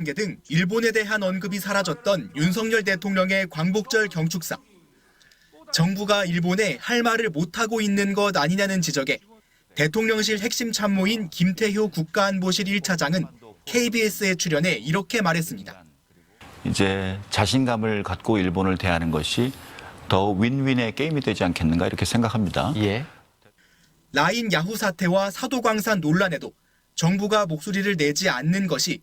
개 등 일본에 대한 언급이 사라졌던 윤석열 대통령의 광복절 경축사. 정부가 일본에 할 말을 못하고 있는 것 아니냐는 지적에 대통령실 핵심 참모인 김태효 국가안보실 1차장은 KBS에 출연해 이렇게 말했습니다. 이제 자신감을 갖고 일본을 대하는 것이 더 윈윈의 게임이 되지 않겠는가 이렇게 생각합니다. 예. 라인 야후 사태와 사도광산 논란에도 정부가 목소리를 내지 않는 것이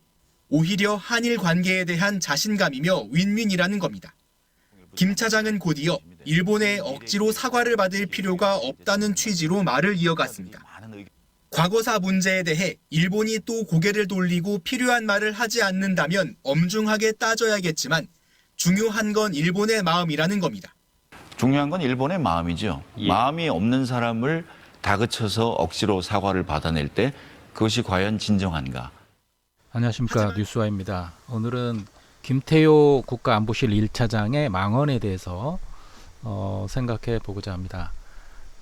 오히려 한일 관계에 대한 자신감이며 윈윈이라는 겁니다. 김 차장은 곧이어 일본에 억지로 사과를 받을 필요가 없다는 취지로 말을 이어갔습니다. 과거사 문제에 대해 일본이 또 고개를 돌리고 필요한 말을 하지 않는다면 엄중하게 따져야겠지만 중요한 건 일본의 마음이라는 겁니다. 중요한 건 일본의 마음이죠. 예. 마음이 없는 사람을 다그쳐서 억지로 사과를 받아낼 때 그것이 과연 진정한가. 안녕하십니까, 뉴스와입니다. 오늘은 김태효 국가안보실 1차장의 망언에 대해서 생각해 보고자 합니다.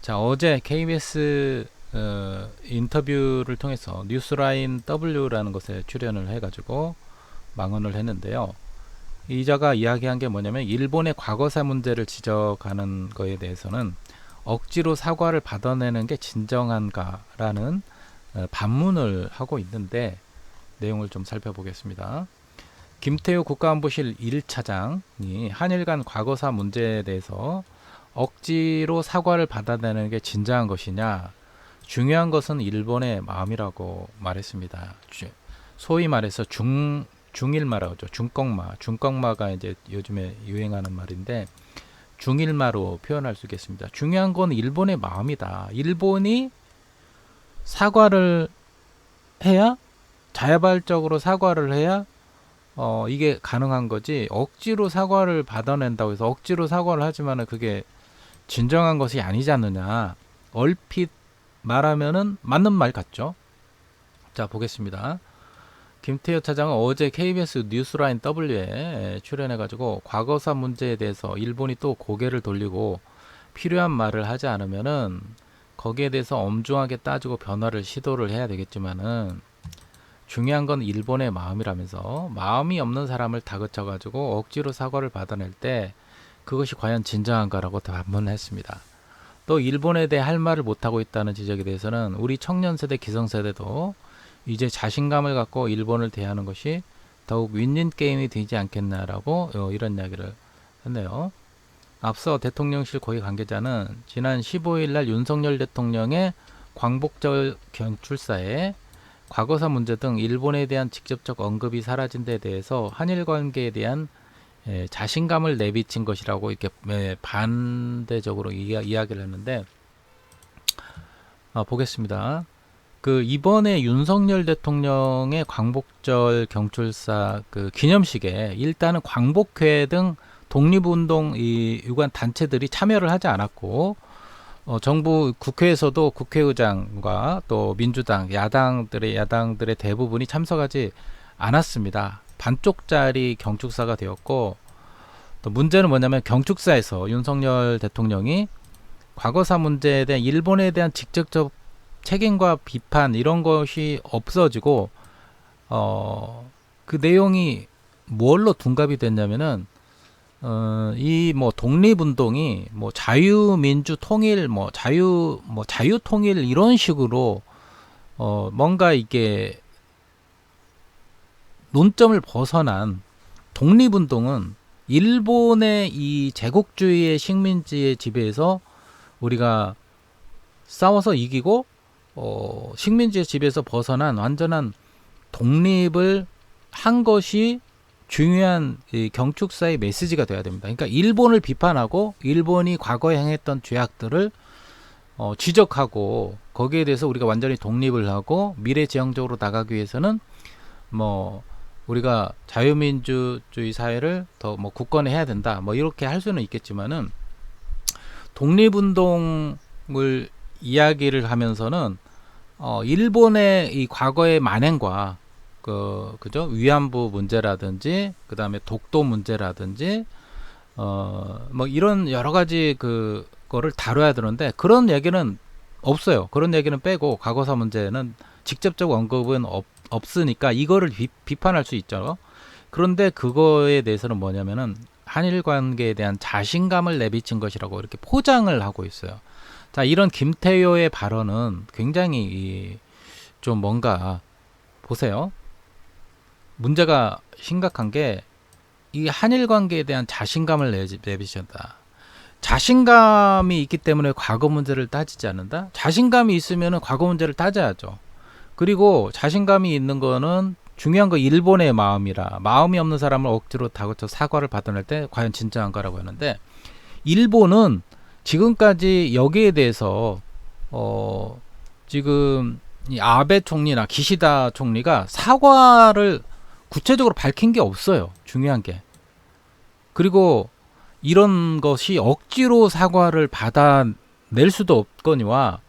자, 어제 KBS 인터뷰를 통해서 뉴스라인 W라는 것에 출연을 해가지고 망언을 했는데요. 이자가 이야기한 게 뭐냐면 일본의 과거사 문제를 지적하는 거에 대해서는 억지로 사과를 받아내는 게 진정한가라는 반문을 하고 있는데 내용을 좀 살펴보겠습니다. 김태효 국가안보실 1차장이 한일 간 과거사 문제에 대해서 억지로 사과를 받아내는 게 진정한 것이냐, 중요한 것은 일본의 마음이라고 말했습니다. 소위 말해서 중일마라고 하죠. 중꺽마가 이제 요즘에 유행하는 말인데 중일마로 표현할 수 있겠습니다. 중요한 건 일본의 마음이다. 일본이 사과를 해야, 자발적으로 사과를 해야 이게 가능한 거지, 억지로 사과를 받아낸다고 해서 억지로 사과를 하지만은 그게 진정한 것이 아니지 않느냐, 얼핏 말하면은 맞는 말 같죠. 자, 보겠습니다. 김태효 차장은 어제 KBS 뉴스라인 W에 출연해가지고 과거사 문제에 대해서 일본이 또 고개를 돌리고 필요한 말을 하지 않으면은 거기에 대해서 엄중하게 따지고 변화를 시도를 해야 되겠지만은 중요한 건 일본의 마음이라면서 마음이 없는 사람을 다그쳐가지고 억지로 사과를 받아낼 때 그것이 과연 진정한가라고 반문했습니다. 또 일본에 대해 할 말을 못하고 있다는 지적에 대해서는 우리 청년세대, 기성세대도 이제 자신감을 갖고 일본을 대하는 것이 더욱 윈윈 게임이 되지 않겠나라고 이런 이야기를 했네요. 앞서 대통령실 고위 관계자는 지난 15일 날 윤석열 대통령의 광복절 경출사에 과거사 문제 등 일본에 대한 직접적 언급이 사라진 데 대해서 한일 관계에 대한 자신감을 내비친 것이라고 이렇게 반대적으로 이야기를 했는데, 보겠습니다. 그 이번에 윤석열 대통령의 광복절 경출사 그 기념식에 일단은 광복회 등 독립운동 유관 단체들이 참여를 하지 않았고, 정부 국회에서도 국회의장과 또 민주당 야당들의 대부분이 참석하지 않았습니다. 반쪽짜리 경축사가 되었고, 또 문제는 뭐냐면 경축사에서 윤석열 대통령이 과거사 문제에 대한 일본에 대한 직접적 책임과 비판 이런 것이 없어지고 그 내용이 뭘로 둔갑이 됐냐면은 이 뭐 독립운동이 뭐 자유민주 통일 뭐 자유 통일 이런 식으로 뭔가 이게 논점을 벗어난, 독립운동은 일본의 이 제국주의의 식민지의 지배에서 우리가 싸워서 이기고 식민지의 지배에서 벗어난 완전한 독립을 한 것이 중요한 이 경축사의 메시지가 돼야 됩니다. 그러니까 일본을 비판하고 일본이 과거에 행했던 죄악들을 지적하고 거기에 대해서 우리가 완전히 독립을 하고 미래지향적으로 나가기 위해서는 뭐 우리가 자유민주주의 사회를 더 뭐 굳건해야 된다, 뭐 이렇게 할 수는 있겠지만은 독립운동을 이야기를 하면서는 일본의 이 과거의 만행과 그죠, 위안부 문제라든지 그 다음에 독도 문제라든지 뭐 이런 여러 가지 그거를 다뤄야 되는데 그런 얘기는 없어요. 그런 얘기는 빼고 과거사 문제는 직접적 언급은 없으니까 이거를 비판할 수 있죠. 그런데 그거에 대해서는 뭐냐면은 한일 관계에 대한 자신감을 내비친 것이라고 이렇게 포장을 하고 있어요. 자, 이런 김태효의 발언은 굉장히 좀 뭔가 보세요. 문제가 심각한 게 이 한일 관계에 대한 자신감을 내비친다. 자신감이 있기 때문에 과거 문제를 따지지 않는다. 자신감이 있으면은 과거 문제를 따져야죠. 그리고 자신감이 있는 거는 중요한 거 일본의 마음이라 마음이 없는 사람을 억지로 다그쳐 사과를 받아낼 때 과연 진짜한가라고 하는데 일본은 지금까지 여기에 대해서 지금 이 아베 총리나 기시다 총리가 사과를 구체적으로 밝힌 게 없어요. 중요한 게. 그리고 이런 것이 억지로 사과를 받아낼 수도 없거니와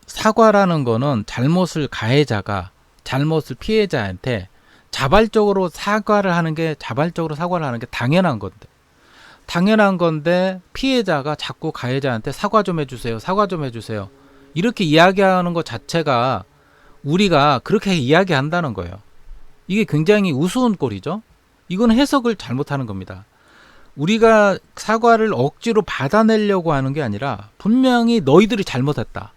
사과라는 거는 잘못을 가해자가 잘못을 피해자한테 자발적으로 사과를 하는 게 당연한 건데 피해자가 자꾸 가해자한테 사과 좀 해주세요. 이렇게 이야기하는 것 자체가 우리가 그렇게 이야기한다는 거예요. 이게 굉장히 우스운 꼴이죠. 이건 해석을 잘못하는 겁니다. 우리가 사과를 억지로 받아내려고 하는 게 아니라 분명히 너희들이 잘못했다.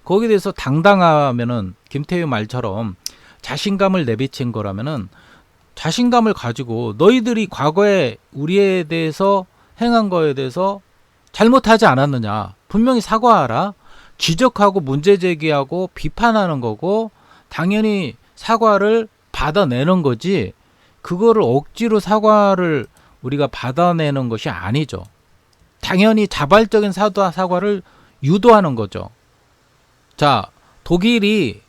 거기에 대해서 당당하면은 김태효 말처럼 자신감을 내비친 거라면은 자신감을 가지고 너희들이 과거에 우리에 대해서 행한 거에 대해서 잘못하지 않았느냐. 분명히 사과하라. 지적하고 문제 제기하고 비판하는 거고 당연히 사과를 받아내는 거지. 그거를 억지로 사과를 우리가 받아내는 것이 아니죠. 당연히 자발적인 사과를 유도하는 거죠. 자, 독일이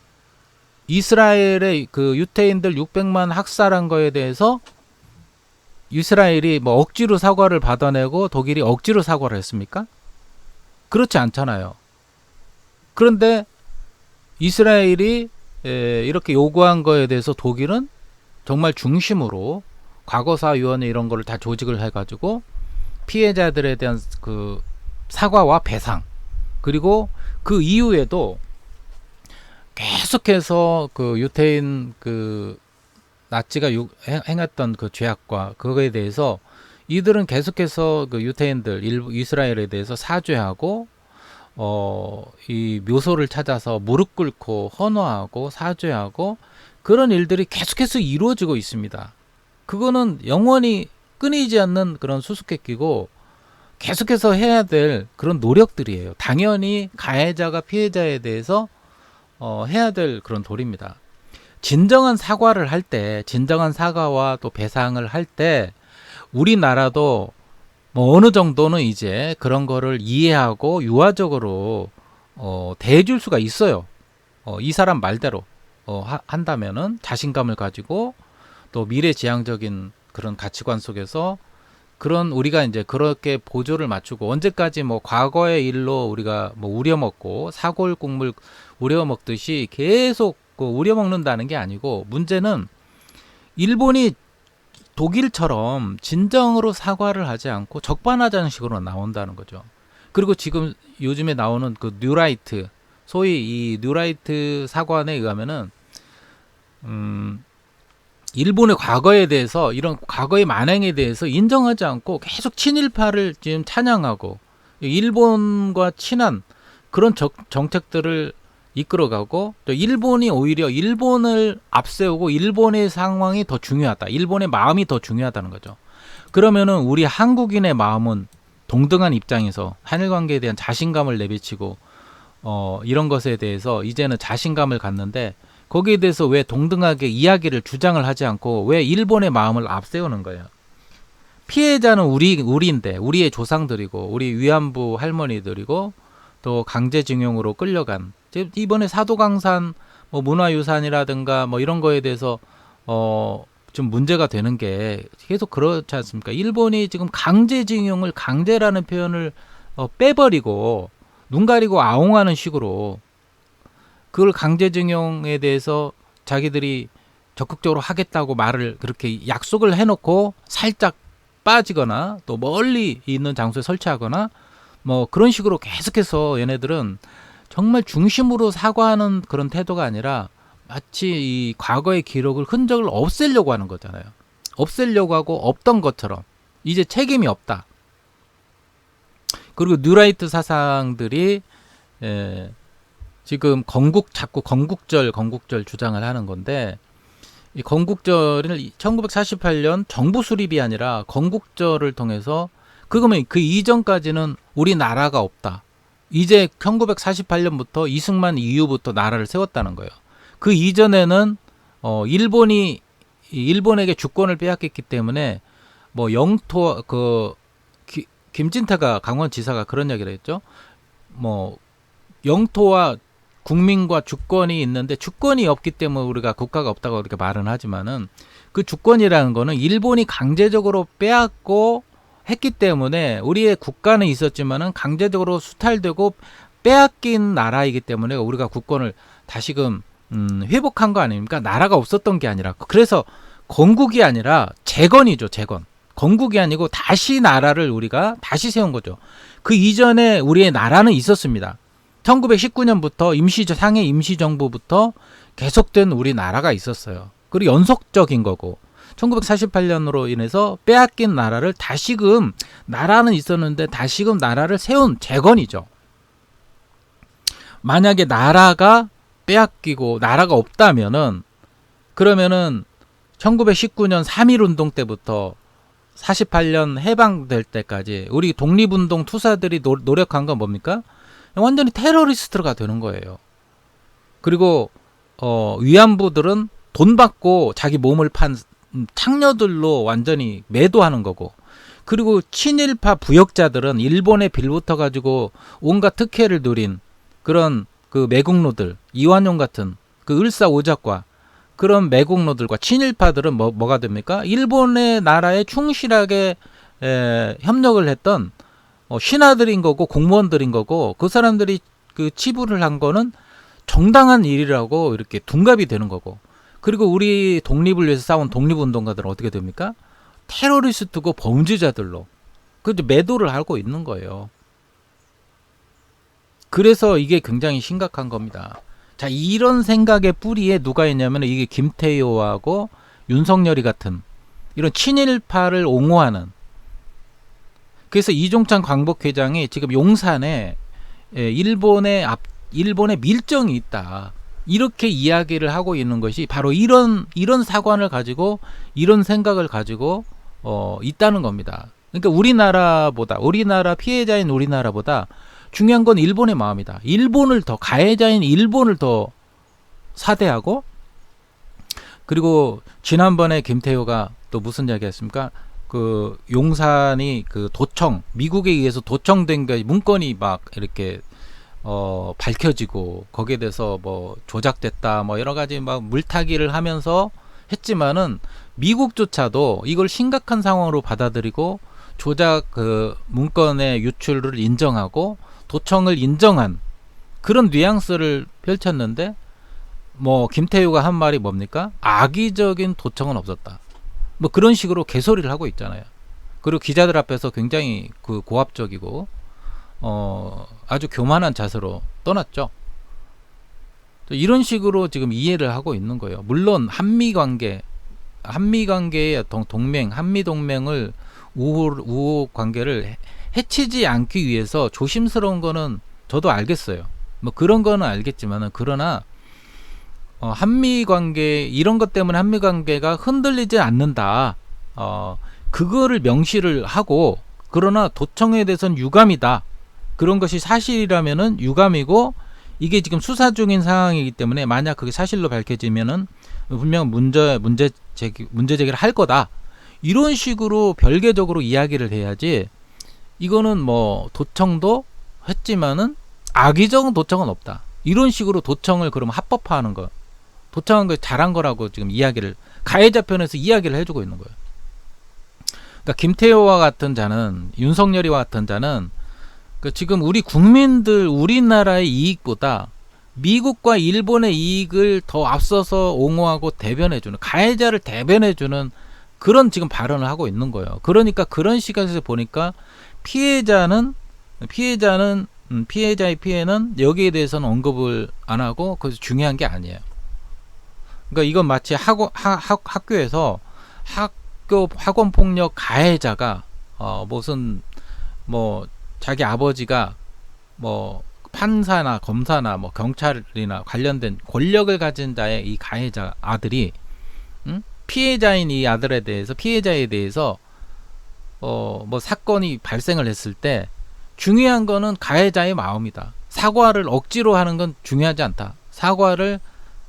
이스라엘의 그 유태인들 600만 학살한 거에 대해서 이스라엘이 뭐 억지로 사과를 받아내고 독일이 억지로 사과를 했습니까? 그렇지 않잖아요. 그런데 이스라엘이 이렇게 요구한 거에 대해서 독일은 정말 중심으로 과거사위원회 이런 거를 다 조직을 해가지고 피해자들에 대한 그 사과와 배상 그리고 그 이후에도 계속해서 그 유태인 그 나치가 행했던 그 죄악과 그거에 대해서 이들은 계속해서 그 유태인들 이스라엘에 대해서 사죄하고 이 묘소를 찾아서 무릎 꿇고 헌화하고 사죄하고 그런 일들이 계속해서 이루어지고 있습니다. 그거는 영원히 끊이지 않는 그런 수수께끼고 계속해서 해야 될 그런 노력들이에요. 당연히 가해자가 피해자에 대해서 해야 될 그런 도리입니다. 진정한 사과를 할 때, 진정한 사과와 또 배상을 할 때 우리나라도 뭐 어느 정도는 이제 그런 거를 이해하고 유화적으로 대해줄 수가 있어요. 이 사람 말대로 한다면은 자신감을 가지고 또 미래지향적인 그런 가치관 속에서 그런 우리가 이제 그렇게 보조를 맞추고 언제까지 뭐 과거의 일로 우리가 뭐 우려먹고 사골 국물 우려먹듯이 계속 우려먹는다는 게 아니고 문제는 일본이 독일처럼 진정으로 사과를 하지 않고 적반하장식으로 식으로 나온다는 거죠. 그리고 지금 요즘에 나오는 그 뉴라이트 소위 이 뉴라이트 사관에 의하면은 일본의 과거에 대해서 이런 과거의 만행에 대해서 인정하지 않고 계속 친일파를 지금 찬양하고 일본과 친한 그런 정책들을 이끌어가고 또 일본이 오히려 일본을 앞세우고 일본의 상황이 더 중요하다. 일본의 마음이 더 중요하다는 거죠. 그러면은 우리 한국인의 마음은 동등한 입장에서 한일 관계에 대한 자신감을 내비치고 이런 것에 대해서 이제는 자신감을 갖는데 거기에 대해서 왜 동등하게 이야기를 주장을 하지 않고 왜 일본의 마음을 앞세우는 거예요. 피해자는 우리인데 우리의 조상들이고 우리 위안부 할머니들이고 또 강제징용으로 끌려간 이번에 사도강산 뭐 문화유산이라든가 뭐 이런 거에 대해서 좀 문제가 되는 게 계속 그렇지 않습니까? 일본이 지금 강제징용을 강제라는 표현을 빼버리고 눈 가리고 아웅하는 식으로 그걸 강제징용에 대해서 자기들이 적극적으로 하겠다고 말을 그렇게 약속을 해놓고 살짝 빠지거나 또 멀리 있는 장소에 설치하거나 뭐 그런 식으로 계속해서 얘네들은 정말 중심으로 사과하는 그런 태도가 아니라 마치 이 과거의 기록을 흔적을 없애려고 하는 거잖아요. 없애려고 하고 없던 것처럼 이제 책임이 없다. 그리고 뉴라이트 사상들이 지금 자꾸 건국절 주장을 하는 건데, 이 건국절을 1948년 정부 수립이 아니라 건국절을 통해서, 그러면 그 이전까지는 우리나라가 없다. 이제 1948년부터 이승만 이후부터 나라를 세웠다는 거예요. 그 이전에는 일본에게 주권을 빼앗겼기 때문에 뭐 영토 김진태가 강원지사가 그런 얘기를 했죠. 뭐 영토와 국민과 주권이 있는데 주권이 없기 때문에 우리가 국가가 없다고 이렇게 말은 하지만은, 그 주권이라는 거는 일본이 강제적으로 빼앗고 했기 때문에 우리의 국가는 있었지만은 강제적으로 수탈되고 빼앗긴 나라이기 때문에 우리가 국권을 다시금 회복한 거 아닙니까? 나라가 없었던 게 아니라. 그래서 건국이 아니라 재건이죠, 재건. 건국이 아니고 다시 나라를 우리가 다시 세운 거죠. 그 이전에 우리의 나라는 있었습니다. 1919년부터 상해 임시정부부터 계속된 우리나라가 있었어요. 그리고 연속적인 거고, 1948년으로 인해서 빼앗긴 나라를 다시금, 나라는 있었는데 다시금 나라를 세운 재건이죠. 만약에 나라가 빼앗기고 나라가 없다면은, 그러면은 1919년 3.1운동 때부터 48년 해방될 때까지 우리 독립운동 투사들이 노력한 건 뭡니까? 완전히 테러리스트가 되는 거예요. 그리고 위안부들은 돈 받고 자기 몸을 판 창녀들로 완전히 매도하는 거고, 그리고 친일파 부역자들은 일본에 빌붙어 가지고 온갖 특혜를 누린 그런 그 매국노들, 이완용 같은 그 을사오적과 그런 매국노들과 친일파들은 뭐가 됩니까? 일본의 나라에 충실하게 협력을 했던 신하들인 거고 공무원들인 거고, 그 사람들이 그 치부를 한 거는 정당한 일이라고 이렇게 둔갑이 되는 거고, 그리고 우리 독립을 위해서 싸운 독립운동가들은 어떻게 됩니까? 테러리스트고 범죄자들로 그 매도를 하고 있는 거예요. 그래서 이게 굉장히 심각한 겁니다. 자, 이런 생각의 뿌리에 누가 있냐면 이게 김태효하고 윤석열이 같은 이런 친일파를 옹호하는, 그래서 이종찬 광복회장이 지금 용산에 일본의 밀정이 있다, 이렇게 이야기를 하고 있는 것이 바로 이런 사관을 가지고, 이런 생각을 가지고 있다는 겁니다. 그러니까 우리나라 피해자인 우리나라보다 중요한 건 일본의 마음이다. 가해자인 일본을 더 사대하고, 그리고 지난번에 김태효가 또 무슨 이야기 했습니까? 그 용산이 그 미국에 의해서 도청된 게 문건이 막 이렇게 밝혀지고, 거기에 대해서 뭐 조작됐다 뭐 여러 가지 막 물타기를 하면서 했지만은, 미국조차도 이걸 심각한 상황으로 받아들이고 조작 그 문건의 유출을 인정하고 도청을 인정한 그런 뉘앙스를 펼쳤는데, 뭐 김태효가 한 말이 뭡니까? 악의적인 도청은 없었다. 뭐 그런 식으로 개소리를 하고 있잖아요. 그리고 기자들 앞에서 굉장히 그 고압적이고 아주 교만한 자세로 떠났죠. 이런 식으로 지금 이해를 하고 있는 거예요. 물론 한미관계의 동맹, 한미동맹을 우호 관계를 해치지 않기 위해서 조심스러운 거는 저도 알겠어요. 뭐 그런 거는 알겠지만은, 그러나 한미관계, 이런 것 때문에 한미관계가 흔들리지 않는다, 그거를 명시를 하고, 그러나 도청에 대해서는 유감이다, 그런 것이 사실이라면은 유감이고, 이게 지금 수사 중인 상황이기 때문에 만약 그게 사실로 밝혀지면은 분명 문제 제기를 할 거다, 이런 식으로 별개적으로 이야기를 해야지, 이거는 뭐 도청도 했지만은 악의적인 도청은 없다, 이런 식으로 도청을 그러면 합법화하는 거, 도청한 거 잘한 거라고 지금 이야기를, 가해자 편에서 이야기를 해주고 있는 거예요. 그러니까 김태효와 같은 자는, 윤석열이와 같은 자는 지금 우리 국민들, 우리나라의 이익보다 미국과 일본의 이익을 더 앞서서 옹호하고 대변해주는, 가해자를 대변해주는 그런 지금 발언을 하고 있는 거예요. 그러니까 그런 시각에서 보니까 피해자의 피해는 여기에 대해서는 언급을 안 하고, 그래서 중요한 게 아니에요. 그러니까 이건 마치 학교에서 학원 폭력 가해자가 무슨 뭐 자기 아버지가 뭐 판사나 검사나 뭐 경찰이나 관련된 권력을 가진 자의 이 가해자 아들이 피해자인 이 아들에 대해서 피해자에 대해서 뭐 사건이 발생을 했을 때 중요한 거는 가해자의 마음이다. 사과를 억지로 하는 건 중요하지 않다. 사과를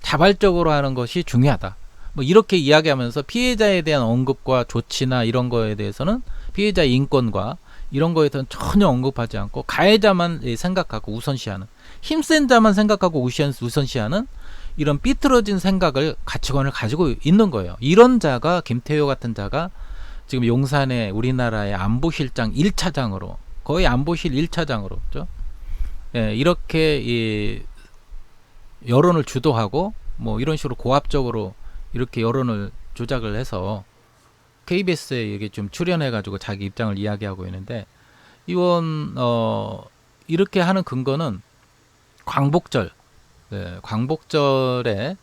자발적으로 하는 것이 중요하다. 뭐 이렇게 이야기하면서 피해자에 대한 언급과 조치나 이런 거에 대해서는 피해자의 인권과 이런 거에 대해서는 전혀 언급하지 않고 가해자만 생각하고 우선시하는, 힘센 자만 생각하고 우선시하는 이런 삐뚤어진 생각을, 가치관을 가지고 있는 거예요. 이런 자가, 김태효 같은 자가 지금 용산의 우리나라의 안보실장 1차장으로, 거의 안보실 1차장으로, 그렇죠? 예, 이렇게 이 여론을 주도하고 뭐 이런 식으로 고압적으로 이렇게 여론을 조작을 해서 KBS에 이게 좀 출연해가지고 자기 입장을 이야기하고 있는데, 이원 이렇게 하는 근거는 광복절, 네, 광복절에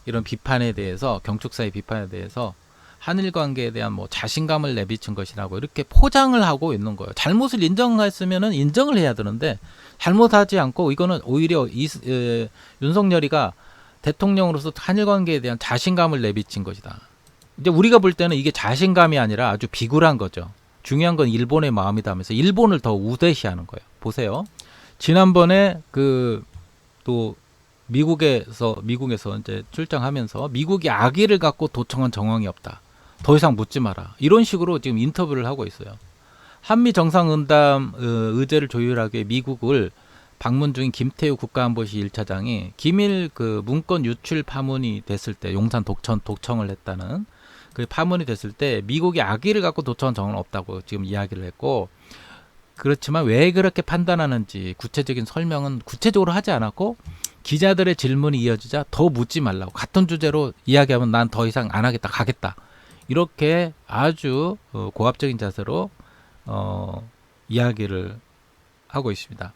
이런 비판에 대해서, 경축사의 비판에 대해서 한일 관계에 대한 뭐 자신감을 내비친 것이라고 이렇게 포장을 하고 있는 거예요. 잘못을 인정했으면은 인정을 해야 되는데 잘못하지 않고, 이거는 오히려 윤석열이가 대통령으로서 한일 관계에 대한 자신감을 내비친 것이다. 이제 우리가 볼 때는 이게 자신감이 아니라 아주 비굴한 거죠. 중요한 건 일본의 마음이다 하면서 일본을 더 우대시하는 거예요. 보세요. 지난번에 또 미국에서 이제 출장하면서 미국이 악의를 갖고 도청한 정황이 없다. 더 이상 묻지 마라. 이런 식으로 지금 인터뷰를 하고 있어요. 한미 정상회담 의제를 조율하기 위해 미국을 방문 중인 김태우 국가안보실 1차장이 기밀 문건 유출 파문이 됐을 때, 용산 도청을 했다는 그 파문이 됐을 때 미국이 악의를 갖고 도청한 정황은 없다고 지금 이야기를 했고, 그렇지만 왜 그렇게 판단하는지 구체적인 설명은 구체적으로 하지 않았고, 기자들의 질문이 이어지자 더 묻지 말라고, 같은 주제로 이야기하면 난 더 이상 안 하겠다, 가겠다, 이렇게 아주 고압적인 자세로 이야기를 하고 있습니다.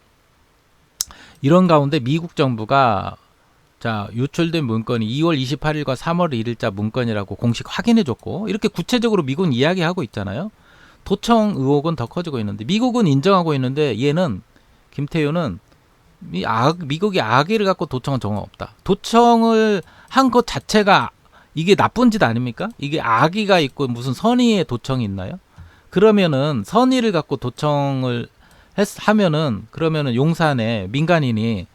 이런 가운데 미국 정부가 유출된 문건이 2월 28일과 3월 1일자 문건이라고 공식 확인해줬고, 이렇게 구체적으로 미국은 이야기하고 있잖아요. 도청 의혹은 더 커지고 있는데, 미국은 인정하고 있는데, 얘는, 김태효는 미국이 악의를 갖고 도청한 정황 없다. 도청을 한 것 자체가 이게 나쁜 짓 아닙니까? 이게 악의가 있고 무슨 선의의 도청이 있나요? 그러면은 선의를 갖고 도청을 하면은, 그러면은 용산에 민간인이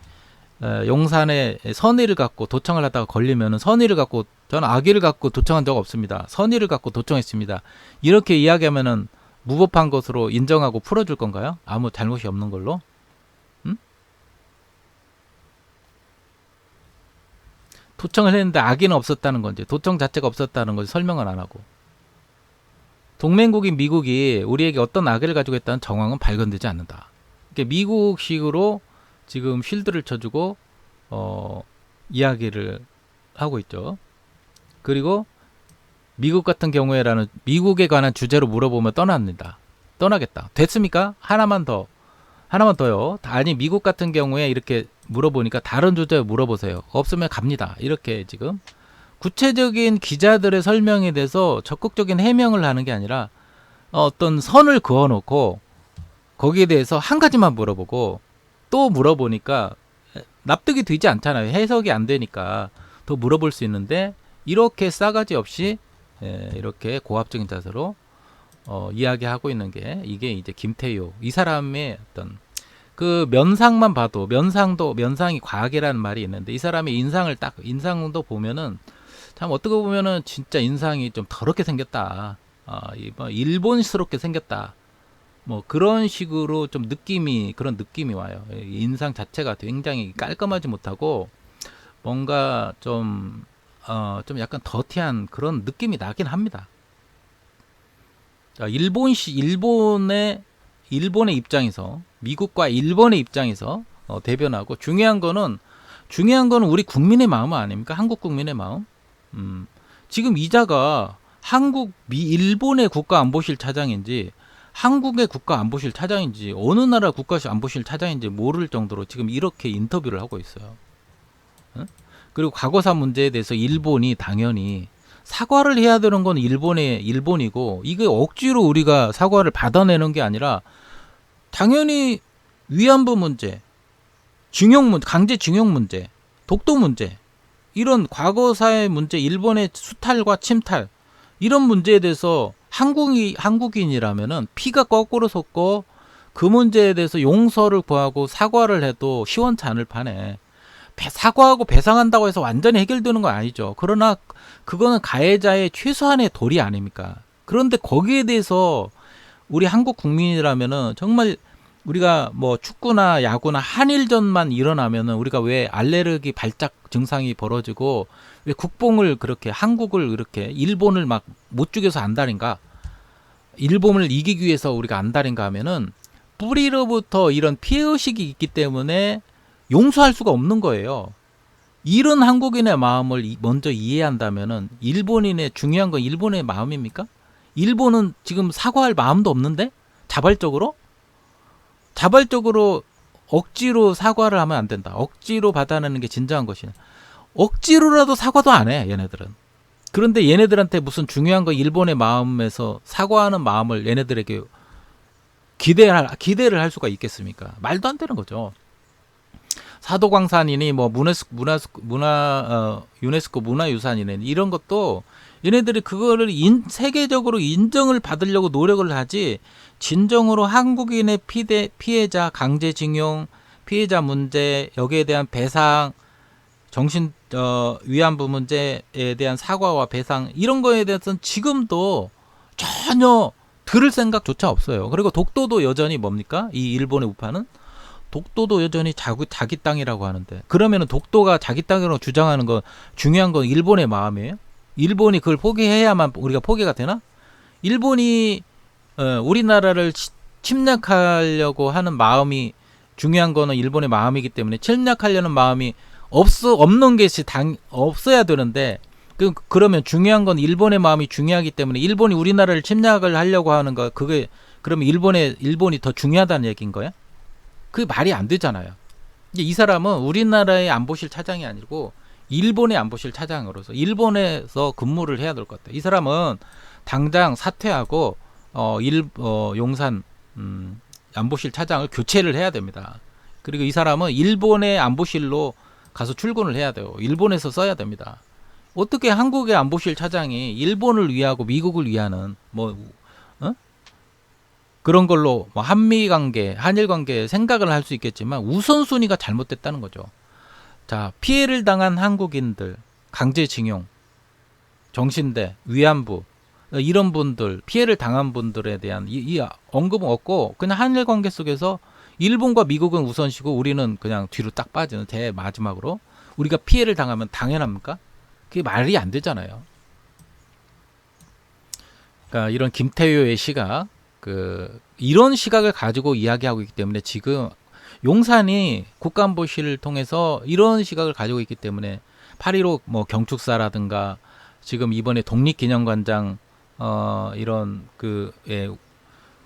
용산에 선의를 갖고 도청을 하다가 걸리면은, 선의를 갖고, 저는 악의를 갖고 도청한 적 없습니다, 선의를 갖고 도청했습니다, 이렇게 이야기하면은 무법한 것으로 인정하고 풀어줄 건가요? 아무 잘못이 없는 걸로? 도청을 했는데 악의는 없었다는 건지, 도청 자체가 없었다는 건지 설명을 안 하고, 동맹국인 미국이 우리에게 어떤 악의를 가지고 있다는 정황은 발견되지 않는다. 그러니까 미국식으로 지금 쉴드를 쳐주고 이야기를 하고 있죠. 그리고 미국 같은 경우에라는, 미국에 관한 주제로 물어보면 떠나겠다. 됐습니까? 하나만 더요. 아니, 미국 같은 경우에 이렇게 물어보니까 다른 주제 물어보세요. 없으면 갑니다. 이렇게 지금 구체적인 기자들의 설명에 대해서 적극적인 해명을 하는 게 아니라 어떤 선을 그어놓고 거기에 대해서 한 가지만 물어보고 또 물어보니까 납득이 되지 않잖아요. 해석이 안 되니까 더 물어볼 수 있는데, 이렇게 싸가지 없이 이렇게 고압적인 자세로 이야기하고 있는 게, 이게 이제 김태효, 이 사람의 어떤 면상만 봐도, 면상이 과학이라는 말이 있는데, 이 사람의 인상도 보면은 참 어떻게 보면은 진짜 인상이 좀 더럽게 생겼다, 일본스럽게 생겼다, 뭐 그런 식으로 좀 그런 느낌이 와요. 인상 자체가 굉장히 깔끔하지 못하고 뭔가 좀 약간 더티한 그런 느낌이 나긴 합니다. 일본의 입장에서, 미국과 일본의 입장에서 대변하고, 중요한 거는 우리 국민의 마음 아닙니까? 한국 국민의 마음. 지금 이자가 일본의 국가안보실 차장인지 한국의 국가안보실 차장인지 어느 나라 국가안보실 차장인지 모를 정도로 지금 이렇게 인터뷰를 하고 있어요. 그리고 과거사 문제에 대해서 일본이 당연히 사과를 해야 되는 건 일본이고 이게 억지로 우리가 사과를 받아내는 게 아니라 당연히 위안부 문제, 강제징용 문제, 독도 문제 이런 과거사의 문제, 일본의 수탈과 침탈 이런 문제에 대해서 한국인이라면은 피가 거꾸로 솟고 그 문제에 대해서 용서를 구하고 사과를 해도 시원치 않을 판에 사과하고 배상한다고 해서 완전히 해결되는 건 아니죠. 그러나 그거는 가해자의 최소한의 도리 아닙니까? 그런데 거기에 대해서 우리 한국 국민이라면은 정말 우리가 뭐 축구나 야구나 한일전만 일어나면은 우리가 왜 알레르기 발작 증상이 벌어지고 왜 국뽕을 그렇게 한국을 그렇게 일본을 막 못 죽여서 안달인가? 일본을 이기기 위해서 우리가 안달인가 하면은 뿌리로부터 이런 피해의식이 있기 때문에 용서할 수가 없는 거예요. 이런 한국인의 마음을 먼저 이해한다면은 일본인의 중요한 건 일본의 마음입니까? 일본은 지금 사과할 마음도 없는데 자발적으로 억지로 사과를 하면 안 된다. 억지로 받아내는 게 진정한 것이냐. 억지로라도 사과도 안 해, 얘네들은. 그런데 얘네들한테 무슨 중요한 거 일본의 마음에서 사과하는 마음을 얘네들에게 기대를 할 수가 있겠습니까? 말도 안 되는 거죠. 사도광산이니 뭐 유네스코 문화유산이니 이런 것도 얘네들이 그거를 세계적으로 인정을 받으려고 노력을 하지 진정으로 한국인의 피해자 강제징용 피해자 문제 여기에 대한 배상 위안부 문제에 대한 사과와 배상 이런 거에 대해서는 지금도 전혀 들을 생각조차 없어요. 그리고 독도도 여전히 뭡니까? 이 일본의 우파는 독도도 여전히 자기 땅이라고 하는데 그러면은 독도가 자기 땅이라고 주장하는 건 중요한 건 일본의 마음이에요? 일본이 그걸 포기해야만 우리가 포기가 되나? 일본이 우리나라를 침략하려고 하는 마음이 중요한 거는 일본의 마음이기 때문에 침략하려는 마음이 없는 것이 없어야 되는데 그러면 중요한 건 일본의 마음이 중요하기 때문에 일본이 우리나라를 침략을 하려고 하는 거 그게 그러면 일본이 더 중요하다는 얘기인 거야? 그게 말이 안 되잖아요. 이 사람은 우리나라의 안보실 차장이 아니고 일본의 안보실 차장으로서 일본에서 근무를 해야 될 것 같아요. 이 사람은 당장 사퇴하고 용산 안보실 차장을 교체를 해야 됩니다. 그리고 이 사람은 일본의 안보실로 가서 출근을 해야 돼요. 일본에서 써야 됩니다. 어떻게 한국의 안보실 차장이 일본을 위하고 미국을 위하는 그런 걸로 한미 관계, 한일 관계 생각을 할 수 있겠지만 우선순위가 잘못됐다는 거죠. 자, 피해를 당한 한국인들, 강제징용, 정신대, 위안부 이런 분들, 피해를 당한 분들에 대한 이 언급은 없고 그냥 한일 관계 속에서 일본과 미국은 우선시고 우리는 그냥 뒤로 딱 빠지는 제 마지막으로 우리가 피해를 당하면 당연합니까? 그게 말이 안 되잖아요. 그러니까 이런 김태효의 시각 이런 시각을 가지고 이야기하고 있기 때문에 지금 용산이 국가안보실을 통해서 이런 시각을 가지고 있기 때문에 8.15 뭐 경축사라든가 지금 이번에 독립기념관장 이런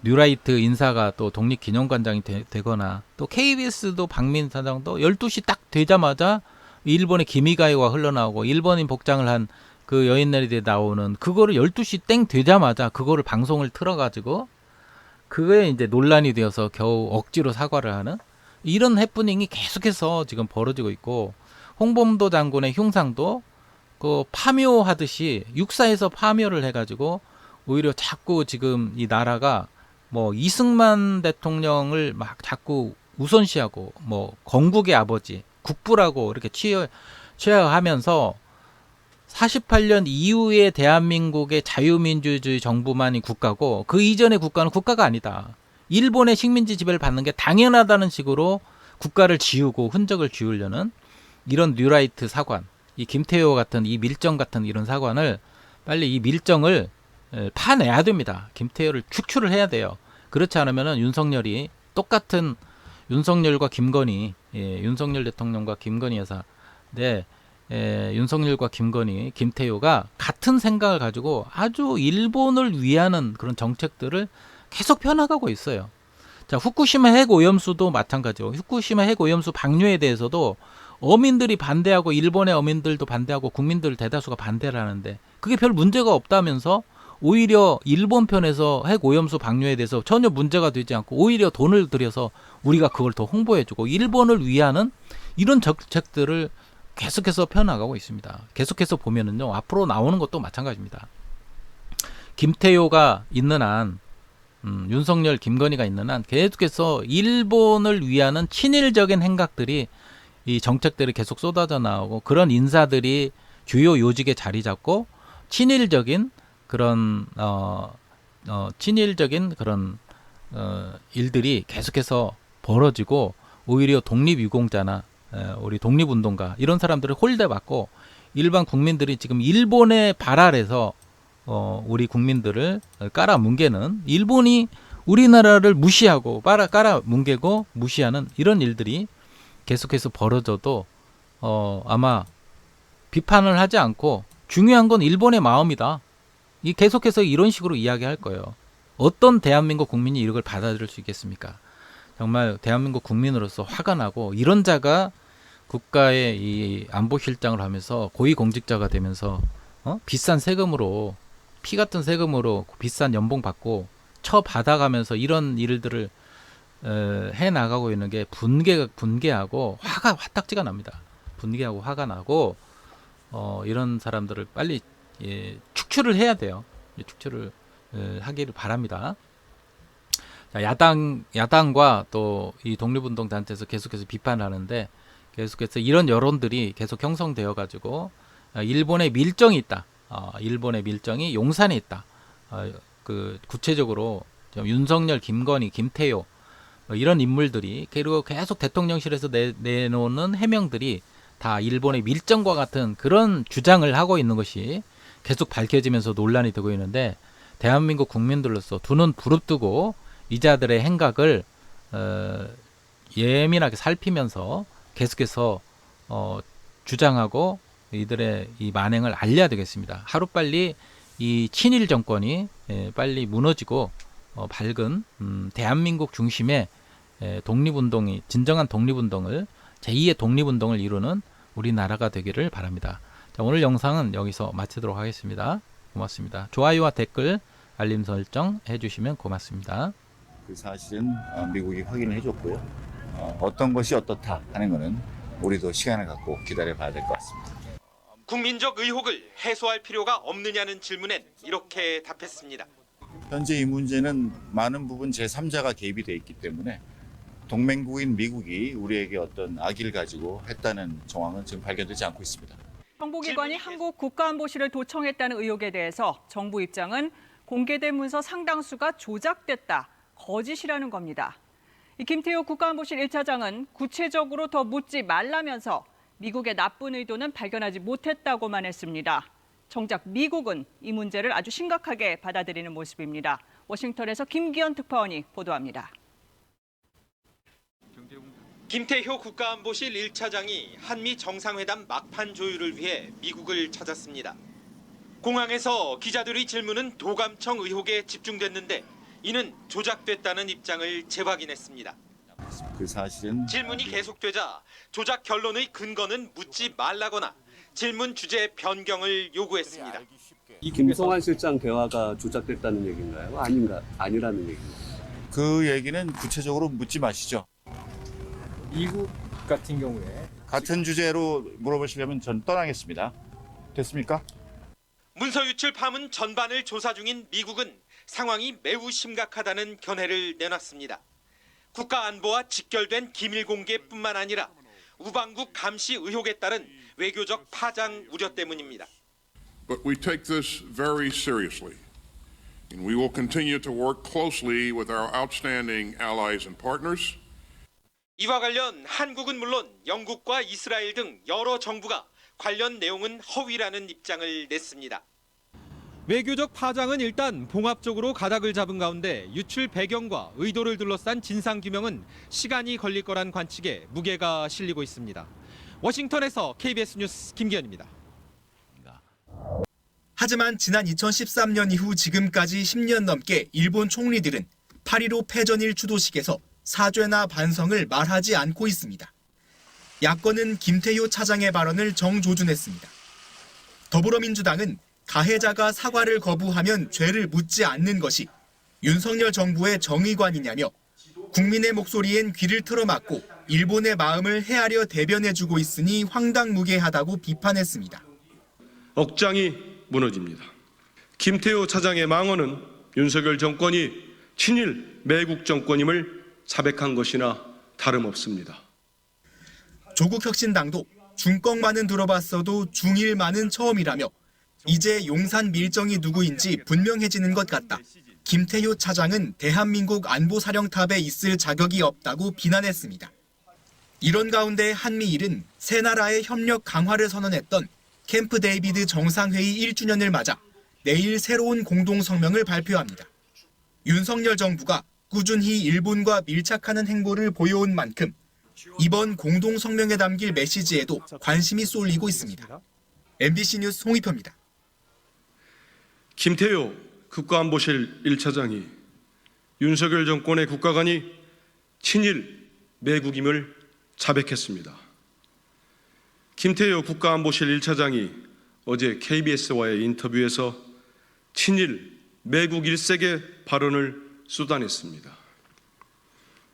뉴라이트 인사가 또 독립기념관장이 되거나 또 KBS도 박민 사장도 12시 딱 되자마자 일본의 기미가이가 흘러나오고 일본인 복장을 한 그 여인네들이 나오는 그거를 12시 땡 되자마자 그거를 방송을 틀어가지고 그게 이제 논란이 되어서 겨우 억지로 사과를 하는 이런 해프닝이 계속해서 지금 벌어지고 있고 홍범도 장군의 흉상도 그 파묘하듯이 육사에서 파묘를 해가지고 오히려 자꾸 지금 이 나라가 뭐 이승만 대통령을 막 자꾸 우선시하고 뭐 건국의 아버지 국부라고 이렇게 취하하면서 48년 이후에 대한민국의 자유민주주의 정부만이 국가고 그 이전의 국가는 국가가 아니다. 일본의 식민지 지배를 받는 게 당연하다는 식으로 국가를 지우고 흔적을 지우려는 이런 뉴라이트 사관, 이 김태효 같은 이 밀정 같은 이런 사관을 빨리 이 밀정을 파내야 됩니다. 김태효를 축출을 해야 돼요. 그렇지 않으면은 윤석열이 똑같은 윤석열과 김건희, 윤석열 대통령과 김건희 여사, 윤석열과 김건희, 김태효가 같은 생각을 가지고 아주 일본을 위하는 그런 정책들을 계속 펴나가고 있어요. 자, 후쿠시마 핵 오염수도 마찬가지고 후쿠시마 핵 오염수 방류에 대해서도 어민들이 반대하고 일본의 어민들도 반대하고 국민들 대다수가 반대를 하는데 그게 별 문제가 없다면서 오히려 일본 편에서 핵 오염수 방류에 대해서 전혀 문제가 되지 않고 오히려 돈을 들여서 우리가 그걸 더 홍보해주고 일본을 위하는 이런 정책들을 계속해서 펴나가고 있습니다. 계속해서 보면은요 앞으로 나오는 것도 마찬가지입니다. 김태효가 있는 한 윤석열, 김건희가 있는 한 계속해서 일본을 위하는 친일적인 행각들이 이 정책들이 계속 쏟아져 나오고 그런 인사들이 주요 요직에 자리 잡고 친일적인 그런 일들이 계속해서 벌어지고 오히려 독립유공자나 우리 독립운동가 이런 사람들을 홀대받고 일반 국민들이 지금 일본의 발 아래서 우리 국민들을 깔아뭉개는 일본이 우리나라를 무시하고 깔아뭉개고 무시하는 이런 일들이 계속해서 벌어져도 아마 비판을 하지 않고 중요한 건 일본의 마음이다. 이 계속해서 이런 식으로 이야기할 거예요. 어떤 대한민국 국민이 이걸 받아들일 수 있겠습니까? 정말 대한민국 국민으로서 화가 나고 이런 자가 국가의 이 안보실장을 하면서 고위공직자가 되면서 비싼 세금으로 피 같은 세금으로 비싼 연봉 받고 처받아가면서 이런 일들을 해 나가고 있는 게 분개하고 화딱지가 납니다. 분개하고 화가 나고 이런 사람들을 빨리 축출을 해야 돼요. 축출을 하기를 바랍니다. 자, 야당과 또 이 독립운동 단체에서 계속해서 비판하는데 계속해서 이런 여론들이 계속 형성되어 가지고 일본의 밀정이 있다. 일본의 밀정이 용산에 있다. 그 구체적으로 윤석열, 김건희, 김태효 이런 인물들이 그리고 계속 대통령실에서 내놓는 해명들이 다 일본의 밀정과 같은 그런 주장을 하고 있는 것이 계속 밝혀지면서 논란이 되고 있는데 대한민국 국민들로서 두 눈 부릅뜨고 이자들의 행각을 예민하게 살피면서 계속해서 주장하고 이들의 이 만행을 알려야 되겠습니다. 하루빨리 이 친일 정권이 빨리 무너지고 밝은 대한민국 중심의 독립운동이 진정한 독립운동을 제2의 독립운동을 이루는 우리나라가 되기를 바랍니다. 자, 오늘 영상은 여기서 마치도록 하겠습니다. 고맙습니다. 좋아요와 댓글, 알림 설정 해주시면 고맙습니다. 그 사실은 미국이 확인을 해줬고요. 어떤 것이 어떻다 하는 것은 우리도 시간을 갖고 기다려 봐야 될 것 같습니다. 국민적 의혹을 해소할 필요가 없느냐는 질문엔 이렇게 답했습니다. 현재 이 문제는 많은 부분 제3자가 개입이 돼 있기 때문에 동맹국인 미국이 우리에게 어떤 악의를 가지고 했다는 정황은 지금 발견되지 않고 있습니다. 정보기관이 한국 국가안보실을 도청했다는 의혹에 대해서 정부 입장은 공개된 문서 상당수가 조작됐다, 거짓이라는 겁니다. 김태효 국가안보실 1차장은 구체적으로 더 묻지 말라면서 미국의 나쁜 의도는 발견하지 못했다고만 했습니다. 정작 미국은 이 문제를 아주 심각하게 받아들이는 모습입니다. 워싱턴에서 김기현 특파원이 보도합니다. 김태효 국가안보실 1차장이 한미 정상회담 막판 조율을 위해 미국을 찾았습니다. 공항에서 기자들의 질문은 도감청 의혹에 집중됐는데 이는 조작됐다는 입장을 재확인했습니다. 그 사실은 질문이 계속되자 조작 결론의 근거는 묻지 말라거나 질문 주제 변경을 요구했습니다. 이 김성환 실장 대화가 조작됐다는 얘기인가요? 아니라는 얘기인가요? 그 얘기는 구체적으로 묻지 마시죠. 미국 같은 경우에 같은 주제로 물어보시려면 전 떠나겠습니다. 됐습니까? 문서 유출 파문 전반을 조사 중인 미국은 상황이 매우 심각하다는 견해를 내놨습니다. 국가안보와 직결된 기밀 공개뿐만 아니라 우방국 감시 의혹에 따른 외교적 파장 우려 때문입니다. But we take this very seriously, and we will continue to work closely with our outstanding allies and partners. 이와 관련 한국은 물론 영국과 이스라엘 등 여러 정부가 관련 내용은 허위라는 입장을 냈습니다. 외교적 파장은 일단 봉합적으로 가닥을 잡은 가운데 유출 배경과 의도를 둘러싼 진상규명은 시간이 걸릴 거란 관측에 무게가 실리고 있습니다. 워싱턴에서 KBS 뉴스 김기현입니다. 하지만 지난 2013년 이후 지금까지 10년 넘게 일본 총리들은 8.15 패전일 추도식에서 사죄나 반성을 말하지 않고 있습니다. 야권은 김태효 차장의 발언을 정조준했습니다. 더불어민주당은 가해자가 사과를 거부하면 죄를 묻지 않는 것이 윤석열 정부의 정의관이냐며 국민의 목소리엔 귀를 틀어막고 일본의 마음을 헤아려 대변해주고 있으니 황당무계하다고 비판했습니다. 억장이 무너집니다. 김태효 차장의 망언은 윤석열 정권이 친일 매국 정권임을 자백한 것이나 다름없습니다. 조국혁신당도 중꺽만은 들어봤어도 중일만은 처음이라며 이제 용산 밀정이 누구인지 분명해지는 것 같다. 김태효 차장은 대한민국 안보사령탑에 있을 자격이 없다고 비난했습니다. 이런 가운데 한미일은 세 나라의 협력 강화를 선언했던 캠프 데이비드 정상회의 1주년을 맞아 내일 새로운 공동성명을 발표합니다. 윤석열 정부가 꾸준히 일본과 밀착하는 행보를 보여온 만큼 이번 공동성명에 담길 메시지에도 관심이 쏠리고 있습니다. MBC 뉴스 홍익표입니다. 김태효 국가안보실 1차장이 윤석열 정권의 국가관이 친일 매국임을 자백했습니다. 김태효 국가안보실 1차장이 어제 KBS와의 인터뷰에서 친일 매국 일색의 발언을 쏟아냈습니다.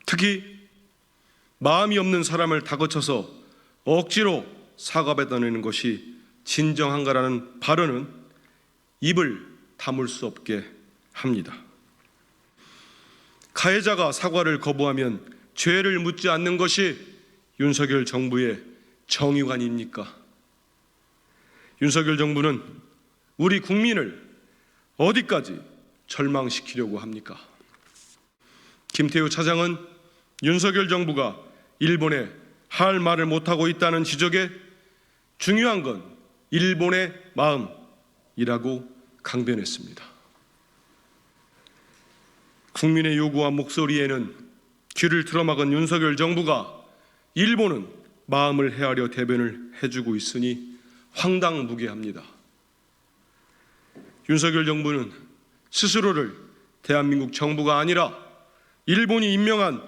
특히 마음이 없는 사람을 다그쳐서 억지로 사과받아내는 것이 진정한가라는 발언은 입을 다물 수 없게 합니다. 가해자가 사과를 거부하면 죄를 묻지 않는 것이 윤석열 정부의 정의관입니까? 윤석열 정부는 우리 국민을 어디까지 절망시키려고 합니까? 김태효 차장은 윤석열 정부가 일본에 할 말을 못하고 있다는 지적에 중요한 건 일본의 마음이라고 강변했습니다. 국민의 요구와 목소리에는 귀를 틀어막은 윤석열 정부가 일본은 마음을 헤아려 대변을 해주고 있으니 황당무계합니다. 윤석열 정부는 스스로를 대한민국 정부가 아니라 일본이 임명한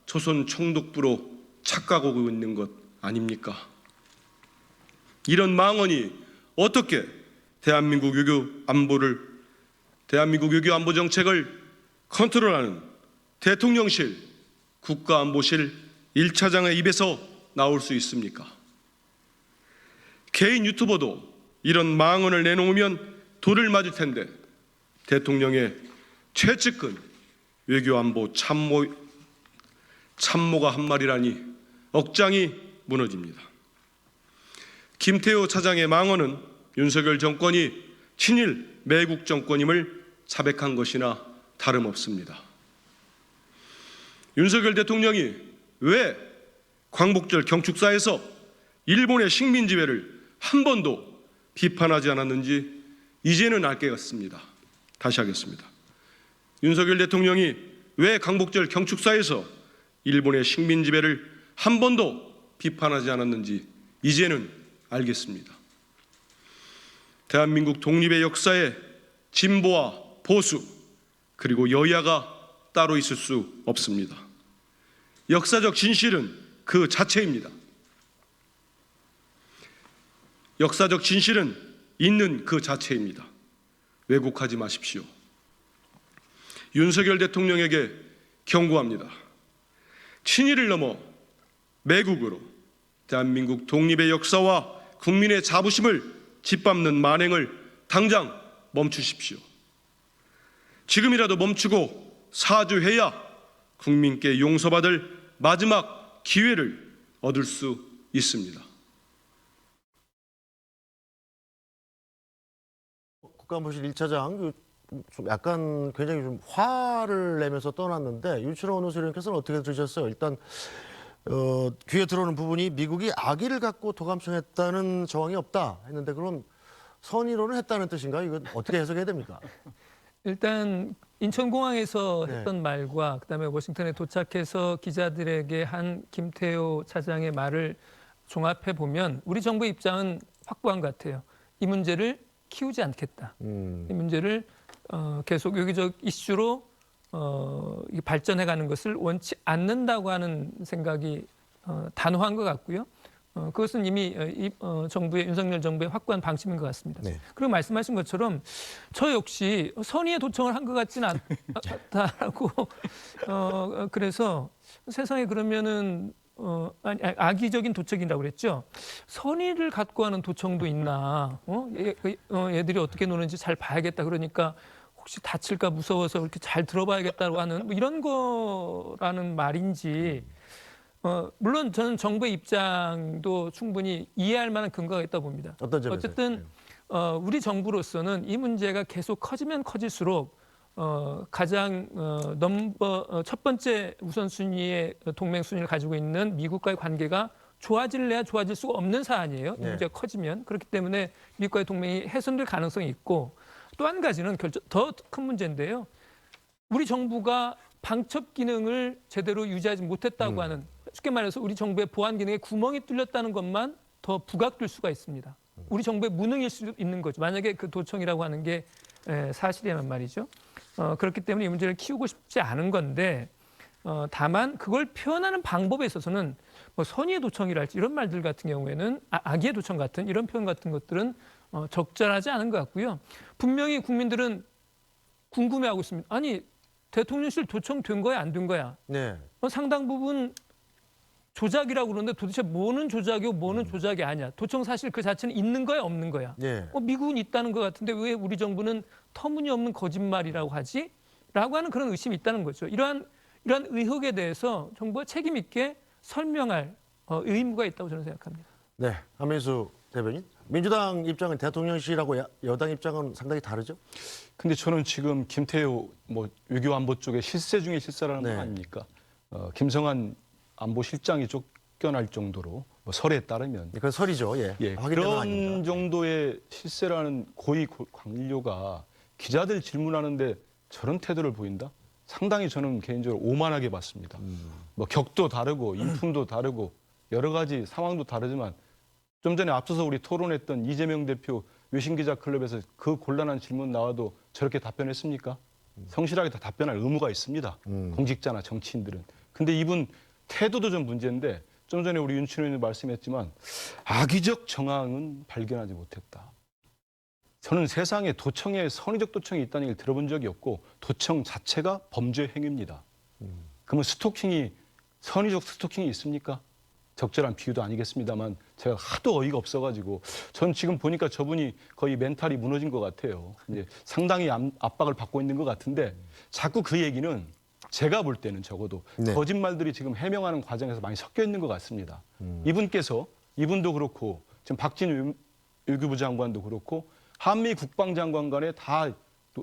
조선 총독부로 착각하고 있는 것 아닙니까? 이런 망언이 어떻게 대한민국 외교 안보 정책을 컨트롤하는 대통령실 국가안보실 1차장의 입에서 나올 수 있습니까? 개인 유튜버도 이런 망언을 내놓으면 돌을 맞을 텐데 대통령의 최측근 외교안보 참모가 한 말이라니 억장이 무너집니다. 김태효 차장의 망언은 윤석열 정권이 친일 매국 정권임을 자백한 것이나 다름없습니다. 윤석열 대통령이 왜 광복절 경축사에서 일본의 식민 지배를 한 번도 비판하지 않았는지 이제는 알 것 같습니다. 다시 하겠습니다. 윤석열 대통령이 왜 광복절 경축사에서 일본의 식민 지배를 한 번도 비판하지 않았는지 이제는 알겠습니다. 대한민국 독립의 역사에 진보와 보수 그리고 여야가 따로 있을 수 없습니다. 역사적 진실은 그 자체입니다. 역사적 진실은 있는 그 자체입니다. 왜곡하지 마십시오. 윤석열 대통령에게 경고합니다. 친일을 넘어 매국으로 대한민국 독립의 역사와 국민의 자부심을 짓밟는 만행을 당장 멈추십시오. 지금이라도 멈추고 사죄해야 국민께 용서받을 마지막 기회를 얻을 수 있습니다. 국가안보실 1차장 좀 약간 굉장히 좀 화를 내면서 떠났는데 윤철원 의원님께서는 어떻게 들으셨어요? 일단 귀에 들어오는 부분이 미국이 악의를 갖고 도감청했다는 정황이 없다 했는데 그럼 선의로는 했다는 뜻인가요? 이건 어떻게 해석해야 됩니까? 일단 인천공항에서 했던 말과 그다음에 워싱턴에 도착해서 기자들에게 한 김태효 차장의 말을 종합해 보면 우리 정부의 입장은 확고한 것 같아요. 이 문제를 키우지 않겠다. 이 문제를 계속 외교적 이슈로 발전해가는 것을 원치 않는다고 하는 생각이 단호한 것 같고요. 그것은 이미 정부의 윤석열 정부의 확고한 방침인 것 같습니다. 네. 그리고 말씀하신 것처럼 저 역시 선의의 도청을 한 것 같지는 않다라고 그래서 세상에 그러면은 악의적인 도청이라고 그랬죠. 선의를 갖고 하는 도청도 있나? 얘들이 어떻게 노는지 잘 봐야겠다. 그러니까 혹시 다칠까 무서워서 이렇게 잘 들어봐야겠다고 하는 뭐 이런 거라는 말인지. 물론 저는 정부의 입장도 충분히 이해할 만한 근거가 있다고 봅니다. 어떤 점에서요? 어쨌든 우리 정부로서는 이 문제가 계속 커지면 커질수록 가장 첫 번째 우선순위의 동맹 순위를 가지고 있는 미국과의 관계가 좋아질래야 좋아질 수가 없는 사안이에요. 이 문제가 커지면. 그렇기 때문에 미국과의 동맹이 훼손될 가능성이 있고 또 한 가지는 더 큰 문제인데요. 우리 정부가 방첩 기능을 제대로 유지하지 못했다고 하는 쉽게 말해서 우리 정부의 보안 기능에 구멍이 뚫렸다는 것만 더 부각될 수가 있습니다. 우리 정부의 무능일 수 있는 거죠. 만약에 그 도청이라고 하는 게 사실이란 말이죠. 그렇기 때문에 이 문제를 키우고 싶지 않은 건데 다만 그걸 표현하는 방법에 있어서는 뭐 선의의 도청이랄지 이런 말들 같은 경우에는 악의의 도청 같은 이런 표현 같은 것들은 적절하지 않은 것 같고요. 분명히 국민들은 궁금해하고 있습니다. 아니 대통령실 도청된 거야 안 된 거야? 네. 상당 부분 조작이라고 그러는데 도대체 뭐는 조작이고 뭐는 조작이 아니야. 도청 사실 그 자체는 있는 거야 없는 거야. 네. 미국은 있다는 것 같은데 왜 우리 정부는 터무니없는 거짓말이라고 하지? 라고 하는 그런 의심이 있다는 거죠. 이러한 의혹에 대해서 정부가 책임 있게 설명할 의무가 있다고 저는 생각합니다. 네, 한민수 대변인. 민주당 입장은 대통령실하고 여당 입장은 상당히 다르죠? 근데 저는 지금 김태호 외교안보 쪽의 실세 중에 실세라는 거 아닙니까? 김성한 안보실장이 쫓겨날 정도로 설에 따르면 그건 설이죠. 그런 정도의 실세라는 고위 관료가 기자들 질문하는데 저런 태도를 보인다? 상당히 저는 개인적으로 오만하게 봤습니다. 격도 다르고 인품도 다르고 여러 가지 상황도 다르지만 좀 전에 앞서서 우리 토론했던 이재명 대표 외신기자클럽에서 그 곤란한 질문 나와도 저렇게 답변했습니까? 성실하게 다 답변할 의무가 있습니다. 공직자나 정치인들은. 근데 이분 태도도 좀 문제인데 좀 전에 우리 윤춘호 의원님 말씀했지만 악의적 정황은 발견하지 못했다. 저는 세상에 도청에 선의적 도청이 있다는 얘기를 들어본 적이 없고 도청 자체가 범죄 행위입니다. 그러면 선의적 스토킹이 있습니까? 적절한 비유도 아니겠습니다만 제가 하도 어이가 없어가지고 전 지금 보니까 저분이 거의 멘탈이 무너진 것 같아요. 이제 상당히 압박을 받고 있는 것 같은데 자꾸 그 얘기는 제가 볼 때는 적어도 거짓말들이 지금 해명하는 과정에서 많이 섞여 있는 것 같습니다. 이분도 그렇고 지금 박진 외교부 장관도 그렇고 한미 국방장관 간에 다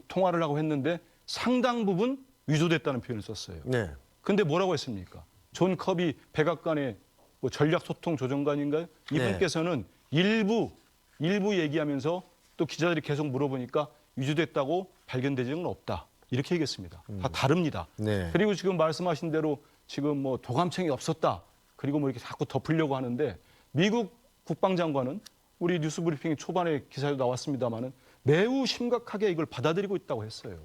통화를 하고 했는데 상당 부분 위조됐다는 표현을 썼어요. 근데 뭐라고 했습니까? 존 커비 백악관의 전략소통조정관인가요? 이분께서는 일부 얘기하면서 또 기자들이 계속 물어보니까 위조됐다고 발견된 적은 없다. 이렇게 얘기했습니다. 다 다릅니다. 그리고 지금 말씀하신 대로 지금 도감청이 없었다. 그리고 이렇게 자꾸 덮으려고 하는데 미국 국방장관은 우리 뉴스브리핑 초반에 기사에도 나왔습니다마는 매우 심각하게 이걸 받아들이고 있다고 했어요.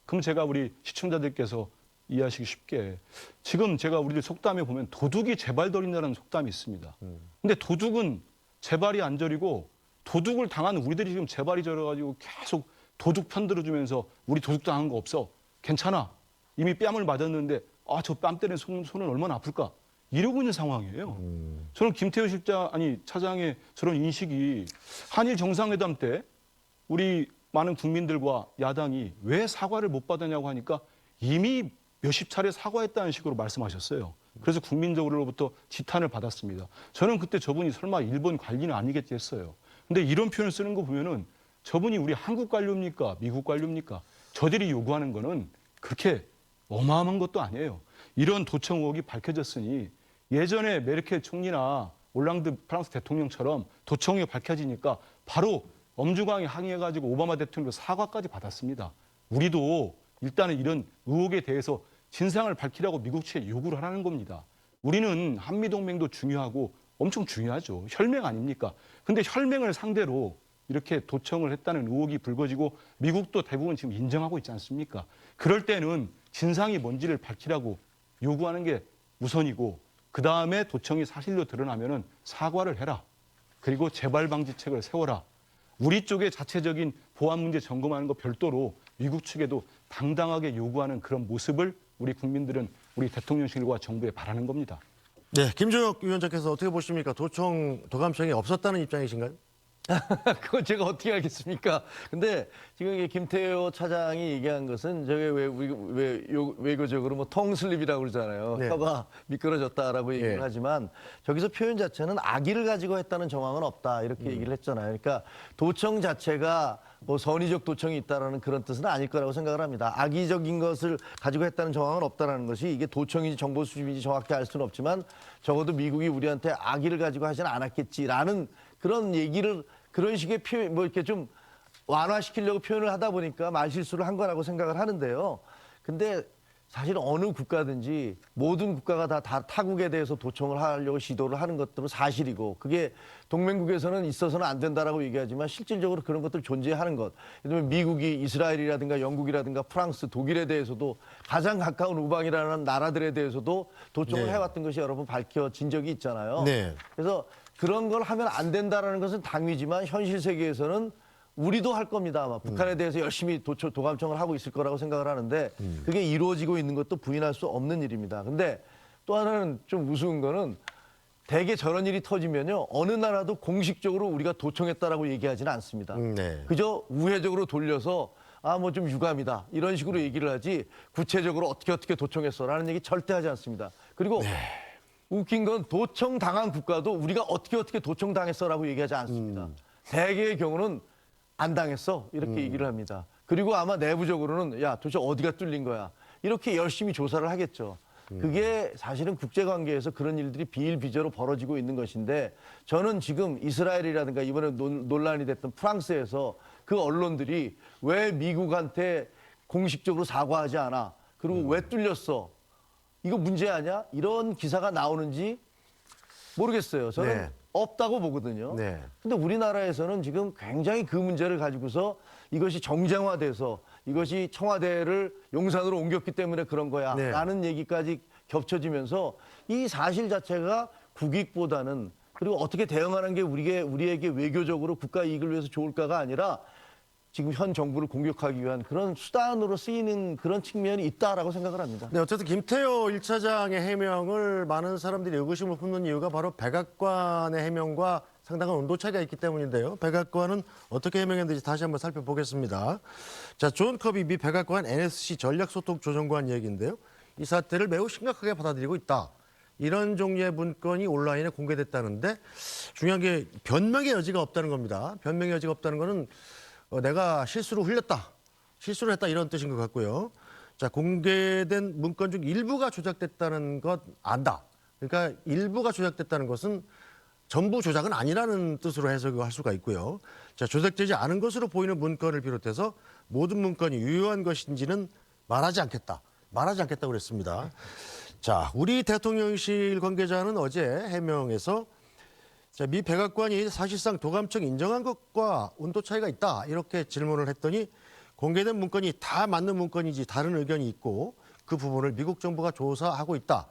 그럼 제가 우리 시청자들께서 이해하시기 쉽게 지금 제가 우리들 속담에 보면 도둑이 제발더린다는 속담이 있습니다. 근데 도둑은 제발이 안 저리고 도둑을 당한 우리들이 지금 제발이 저려가지고 계속 도둑 편들어주면서 우리 도둑 당한 거 없어. 괜찮아. 이미 뺨을 맞았는데 저 뺨 때리는 손은 얼마나 아플까. 이러고 있는 상황이에요. 저는 김태호 차장의 저런 인식이 한일 정상회담 때 우리 많은 국민들과 야당이 왜 사과를 못 받았냐고 하니까 이미 몇십 차례 사과했다는 식으로 말씀하셨어요. 그래서 국민적으로부터 지탄을 받았습니다. 저는 그때 저분이 설마 일본 관리는 아니겠지 했어요. 근데 이런 표현을 쓰는 거 보면은 저분이 우리 한국 관료입니까? 미국 관료입니까? 저들이 요구하는 거는 그렇게 어마어마한 것도 아니에요. 이런 도청 의혹이 밝혀졌으니 예전에 메르켈 총리나 올랑드 프랑스 대통령처럼 도청이 밝혀지니까 바로 엄중하게 항의해가지고 오바마 대통령 사과까지 받았습니다. 우리도 일단은 이런 의혹에 대해서 진상을 밝히라고 미국 측에 요구를 하라는 겁니다. 우리는 한미동맹도 중요하고 엄청 중요하죠. 혈맹 아닙니까? 근데 혈맹을 상대로 이렇게 도청을 했다는 의혹이 불거지고 미국도 대부분 지금 인정하고 있지 않습니까? 그럴 때는 진상이 뭔지를 밝히라고 요구하는 게 우선이고 그 다음에 도청이 사실로 드러나면은 사과를 해라. 그리고 재발 방지책을 세워라. 우리 쪽의 자체적인 보안 문제 점검하는 거 별도로 미국 측에도 당당하게 요구하는 그런 모습을 우리 국민들은 우리 대통령실과 정부에 바라는 겁니다. 네, 김종혁 위원장께서 어떻게 보십니까? 도청, 도감청이 없었다는 입장이신가요? 그건 제가 어떻게 알겠습니까? 근데 지금 이게 김태호 차장이 얘기한 것은 저게 외교적으로 뭐 텅슬립이라고 그러잖아요. 네. 혀가 미끄러졌다라고 얘기를 네. 하지만 저기서 표현 자체는 악의를 가지고 했다는 정황은 없다 이렇게 얘기를 했잖아요. 그러니까 도청 자체가 뭐 선의적 도청이 있다라는 그런 뜻은 아닐 거라고 생각을 합니다. 악의적인 것을 가지고 했다는 정황은 없다라는 것이 이게 도청인지 정보 수집인지 정확히 알 수는 없지만 적어도 미국이 우리한테 악의를 가지고 하지는 않았겠지라는 그런 얘기를 그런 식의 표현 뭐 이렇게 좀 완화시키려고 표현을 하다 보니까 말실수를 한 거라고 생각을 하는데요. 근데 사실 어느 국가든지 모든 국가가 다 타국에 대해서 도청을 하려고 시도를 하는 것들은 사실이고 그게 동맹국에서는 있어서는 안 된다라고 얘기하지만 실질적으로 그런 것들 존재하는 것. 예를 들면 미국이 이스라엘이라든가 영국이라든가 프랑스, 독일에 대해서도 가장 가까운 우방이라는 나라들에 대해서도 도청을 네. 해왔던 것이 여러 번 밝혀진 적이 있잖아요. 네. 그래서 그런 걸 하면 안 된다라는 것은 당위지만 현실 세계에서는 우리도 할 겁니다. 아마 북한에 대해서 열심히 도감청을 하고 있을 거라고 생각을 하는데 그게 이루어지고 있는 것도 부인할 수 없는 일입니다. 근데 또 하나는 좀 우스운 거는 대개 저런 일이 터지면요. 어느 나라도 공식적으로 우리가 도청했다라고 얘기하지는 않습니다. 네. 그저 우회적으로 돌려서 아, 뭐 좀 유감이다. 이런 식으로 얘기를 하지 구체적으로 어떻게 도청했어라는 얘기 절대 하지 않습니다. 그리고 웃긴 건 도청 당한 국가도 우리가 어떻게 도청 당했어라고 얘기하지 않습니다. 대개의 경우는 안 당했어 이렇게 얘기를 합니다. 그리고 아마 내부적으로는 야 도대체 어디가 뚫린 거야 이렇게 열심히 조사를 하겠죠. 그게 사실은 국제관계에서 그런 일들이 비일비재로 벌어지고 있는 것인데 저는 지금 이스라엘이라든가 이번에 논란이 됐던 프랑스에서 그 언론들이 왜 미국한테 공식적으로 사과하지 않아 그리고 왜 뚫렸어 이거 문제 아니야? 이런 기사가 나오는지 모르겠어요. 저는 네. 없다고 보거든요. 네. 근데 우리나라에서는 지금 굉장히 그 문제를 가지고서 이것이 정쟁화돼서 이것이 청와대를 용산으로 옮겼기 때문에 그런 거야 네. 라는 얘기까지 겹쳐지면서 이 사실 자체가 국익보다는 그리고 어떻게 대응하는 게 우리에게 외교적으로 국가 이익을 위해서 좋을까가 아니라 지금 현 정부를 공격하기 위한 그런 수단으로 쓰이는 그런 측면이 있다라고 생각을 합니다. 네, 어쨌든 김태호 1차장의 해명을 많은 사람들이 의구심을 품는 이유가 바로 백악관의 해명과 상당한 온도 차이가 있기 때문인데요. 백악관은 어떻게 해명했는지 다시 한번 살펴보겠습니다. 자, 존 커비 미 백악관 NSC 전략소통조정관 얘기인데요. 이 사태를 매우 심각하게 받아들이고 있다. 이런 종류의 문건이 온라인에 공개됐다는데 중요한 게 변명의 여지가 없다는 겁니다. 변명의 여지가 없다는 거는 내가 실수로 흘렸다, 실수를 했다 이런 뜻인 것 같고요. 자, 공개된 문건 중 일부가 조작됐다는 것 안다. 그러니까 일부가 조작됐다는 것은 전부 조작은 아니라는 뜻으로 해석할 수가 있고요. 자, 조작되지 않은 것으로 보이는 문건을 비롯해서 모든 문건이 유효한 것인지는 말하지 않겠다고 그랬습니다. 자, 우리 대통령실 관계자는 어제 해명에서 자, 미 백악관이 사실상 도감청 인정한 것과 온도 차이가 있다 이렇게 질문을 했더니 공개된 문건이 다 맞는 문건인지 다른 의견이 있고 그 부분을 미국 정부가 조사하고 있다.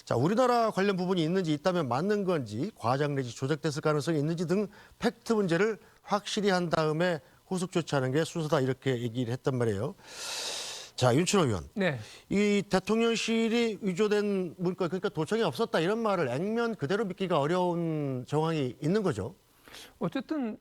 자, 우리나라 관련 부분이 있는지 있다면 맞는 건지 과장 내지 조작됐을 가능성이 있는지 등 팩트 문제를 확실히 한 다음에 후속 조치하는 게 순서다 이렇게 얘기를 했단 말이에요. 자, 윤춘호 의원. 네. 이 대통령실이 위조된 문건, 그러니까 도청이 없었다 이런 말을 액면 그대로 믿기가 어려운 정황이 있는 거죠. 어쨌든